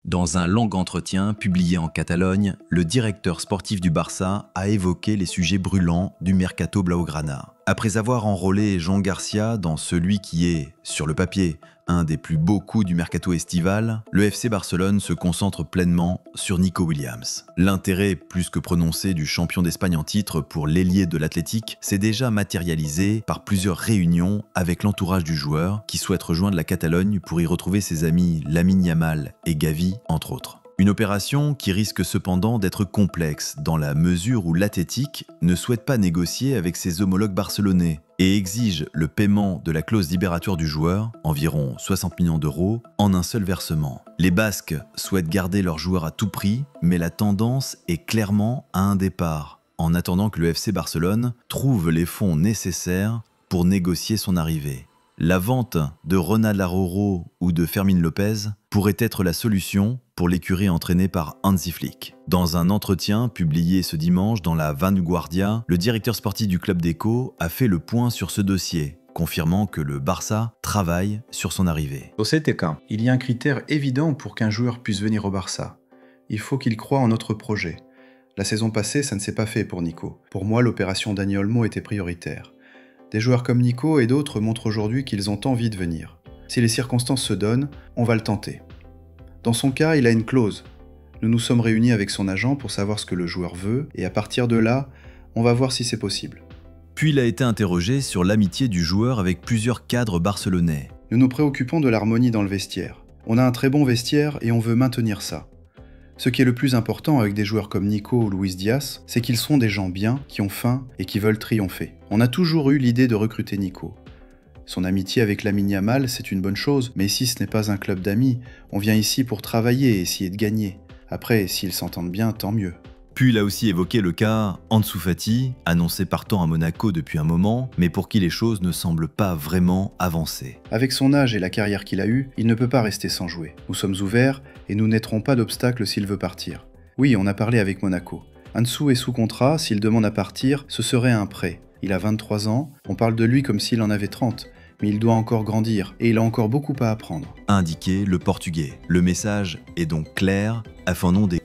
Dans un long entretien publié en Catalogne, le directeur sportif du Barça a évoqué les sujets brûlants du mercato blaugrana. Après avoir enrôlé Jean Garcia dans celui qui est, sur le papier, un des plus beaux coups du mercato estival, le FC Barcelone se concentre pleinement sur Nico Williams. L'intérêt plus que prononcé du champion d'Espagne en titre pour l'ailier de l'Athletic s'est déjà matérialisé par plusieurs réunions avec l'entourage du joueur qui souhaite rejoindre la Catalogne pour y retrouver ses amis Lamine Yamal et Gavi, entre autres. Une opération qui risque cependant d'être complexe dans la mesure où l'Athletic ne souhaite pas négocier avec ses homologues barcelonais et exige le paiement de la clause libératoire du joueur, environ 60 millions d'euros, en un seul versement. Les Basques souhaitent garder leur joueur à tout prix, mais la tendance est clairement à un départ, en attendant que le FC Barcelone trouve les fonds nécessaires pour négocier son arrivée. La vente de Ronald Araujo ou de Fermín López pourrait être la solution pour l'écurie entraînée par Hansi Flick. Dans un entretien publié ce dimanche dans la Vanguardia, le directeur sportif du club d'Eco a fait le point sur ce dossier, confirmant que le Barça travaille sur son arrivée. Dans cet cas, il y a un critère évident pour qu'un joueur puisse venir au Barça. Il faut qu'il croie en notre projet. La saison passée, ça ne s'est pas fait pour Nico. Pour moi, l'opération Dani Olmo était prioritaire. Des joueurs comme Nico et d'autres montrent aujourd'hui qu'ils ont envie de venir. Si les circonstances se donnent, on va le tenter. Dans son cas, il a une clause. Nous nous sommes réunis avec son agent pour savoir ce que le joueur veut, et à partir de là, on va voir si c'est possible. Puis il a été interrogé sur l'amitié du joueur avec plusieurs cadres barcelonais. Nous nous préoccupons de l'harmonie dans le vestiaire. On a un très bon vestiaire et on veut maintenir ça. Ce qui est le plus important avec des joueurs comme Nico ou Luis Diaz, c'est qu'ils sont des gens bien, qui ont faim et qui veulent triompher. On a toujours eu l'idée de recruter Nico. Son amitié avec Lamine Yamal, c'est une bonne chose, mais ici ce n'est pas un club d'amis, on vient ici pour travailler et essayer de gagner. Après, s'ils s'entendent bien, tant mieux. Puis il a aussi évoqué le cas Ansu Fati, annoncé partant à Monaco depuis un moment, mais pour qui les choses ne semblent pas vraiment avancer. Avec son âge et la carrière qu'il a eue, il ne peut pas rester sans jouer. Nous sommes ouverts et nous n'être pas d'obstacle s'il veut partir. Oui, on a parlé avec Monaco. Ansu est sous contrat, s'il demande à partir, ce serait un prêt. Il a 23 ans, on parle de lui comme s'il en avait 30. Mais il doit encore grandir, et il a encore beaucoup à apprendre. A indiqué le Portugais. Le message est donc clair, afin non des